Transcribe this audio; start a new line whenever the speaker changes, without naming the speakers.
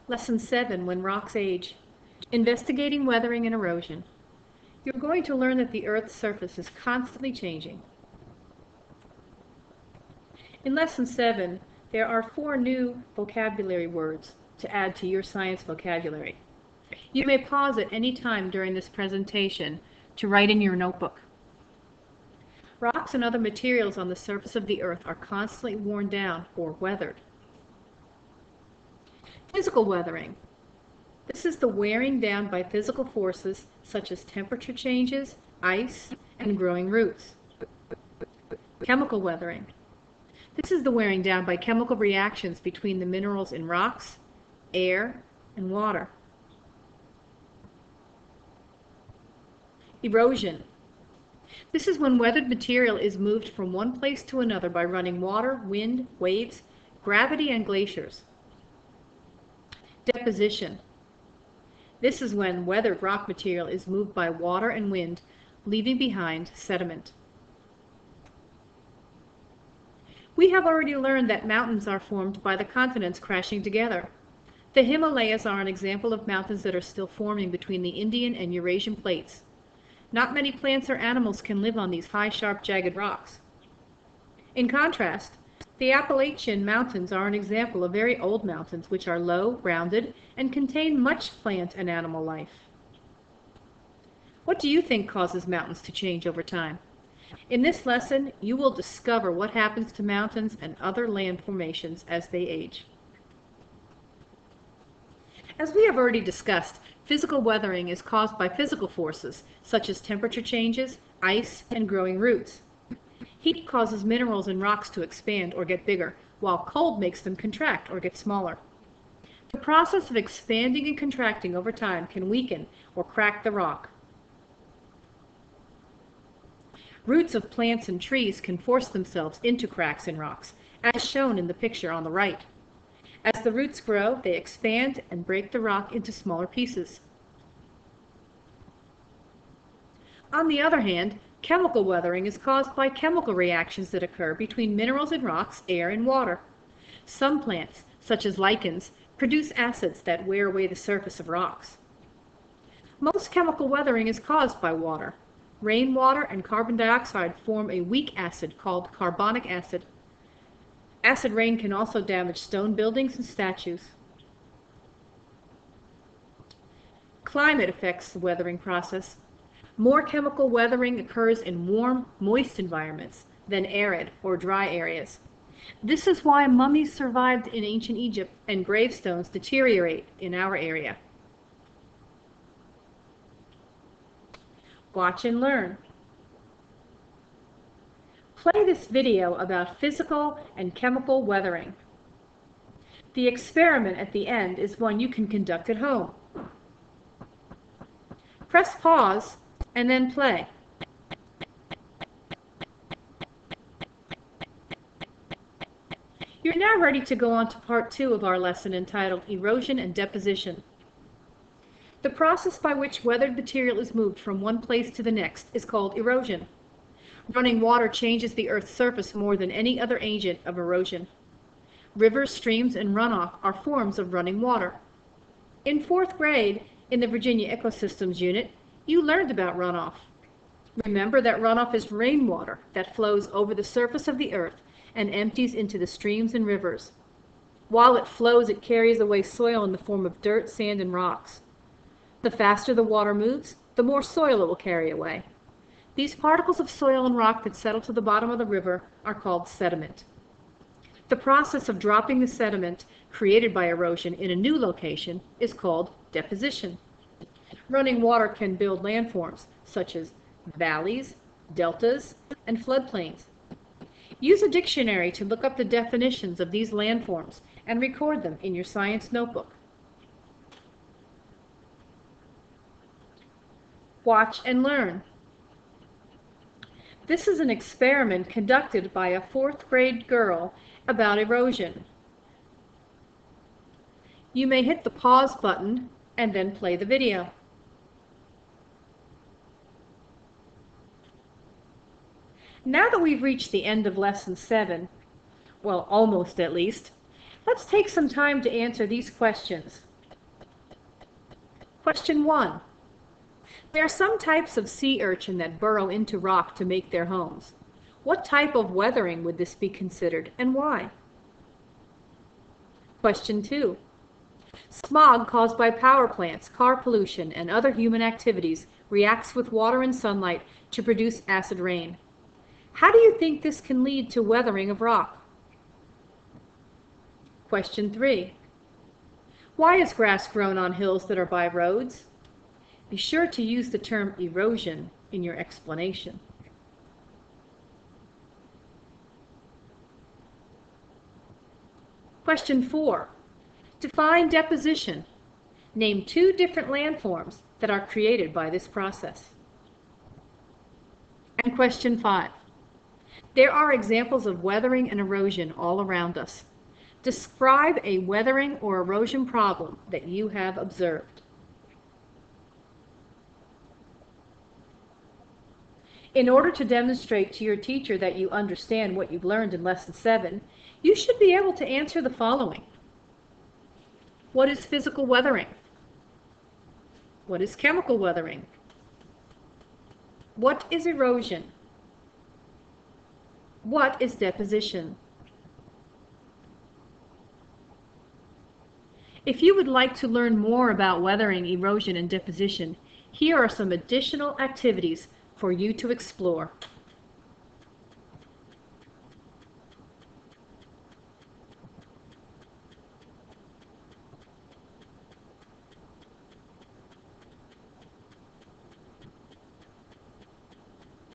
Lesson 7, When Rocks Age. Investigating weathering and erosion. You're going to learn that the Earth's surface is constantly changing. In Lesson 7, there are 4 new vocabulary words to add to your science vocabulary. You may pause at any time during this presentation to write in your notebook. Rocks and other materials on the surface of the Earth are constantly worn down or weathered. Physical weathering. This is the wearing down by physical forces such as temperature changes, ice, and growing roots. Chemical weathering. This is the wearing down by chemical reactions between the minerals in rocks, air, and water. Erosion. This is when weathered material is moved from one place to another by running water, wind, waves, gravity, and glaciers. Deposition. This is when weathered rock material is moved by water and wind, leaving behind sediment. We have already learned that mountains are formed by the continents crashing together. The Himalayas are an example of mountains that are still forming between the Indian and Eurasian plates. Not many plants or animals can live on these high, sharp, jagged rocks. In contrast, the Appalachian Mountains are an example of very old mountains which are low, rounded, and contain much plant and animal life. What do you think causes mountains to change over time? In this lesson, you will discover what happens to mountains and other land formations as they age. As we have already discussed, physical weathering is caused by physical forces such as temperature changes, ice, and growing roots. Heat causes minerals in rocks to expand or get bigger, while cold makes them contract or get smaller. The process of expanding and contracting over time can weaken or crack the rock. Roots of plants and trees can force themselves into cracks in rocks, as shown in the picture on the right. As the roots grow, they expand and break the rock into smaller pieces. On the other hand, chemical weathering is caused by chemical reactions that occur between minerals in rocks, air, and water. Some plants, such as lichens, produce acids that wear away the surface of rocks. Most chemical weathering is caused by water. Rainwater and carbon dioxide form a weak acid called carbonic acid. Acid rain can also damage stone buildings and statues. Climate affects the weathering process. More chemical weathering occurs in warm, moist environments than arid or dry areas. This is why mummies survived in ancient Egypt and gravestones deteriorate in our area. Watch and learn. Play this video about physical and chemical weathering. The experiment at the end is one you can conduct at home. Press pause and then play. You're now ready to go on to part 2 of our lesson entitled Erosion and Deposition. The process by which weathered material is moved from one place to the next is called erosion. Running water changes the Earth's surface more than any other agent of erosion. Rivers, streams, and runoff are forms of running water. In 4th grade, in the Virginia Ecosystems Unit, you learned about runoff. Remember that runoff is rainwater that flows over the surface of the Earth and empties into the streams and rivers. While it flows, it carries away soil in the form of dirt, sand, and rocks. The faster the water moves, the more soil it will carry away. These particles of soil and rock that settle to the bottom of the river are called sediment. The process of dropping the sediment created by erosion in a new location is called deposition. Running water can build landforms such as valleys, deltas, and floodplains. Use a dictionary to look up the definitions of these landforms and record them in your science notebook. Watch and learn. This is an experiment conducted by a 4th grade girl about erosion. You may hit the pause button and then play the video. Now that we've reached the end of Lesson 7, well, almost at least, let's take some time to answer these questions. Question 1. There are some types of sea urchin that burrow into rock to make their homes. What type of weathering would this be considered, and why? Question 2. Smog caused by power plants, car pollution, and other human activities reacts with water and sunlight to produce acid rain. How do you think this can lead to weathering of rock? Question 3. Why is grass grown on hills that are by roads? Be sure to use the term erosion in your explanation. Question 4. Define deposition. Name 2 different landforms that are created by this process. And question 5. There are examples of weathering and erosion all around us. Describe a weathering or erosion problem that you have observed. In order to demonstrate to your teacher that you understand what you've learned in Lesson 7, you should be able to answer the following. What is physical weathering? What is chemical weathering? What is erosion? What is deposition? If you would like to learn more about weathering, erosion, and deposition, here are some additional activities for you to explore.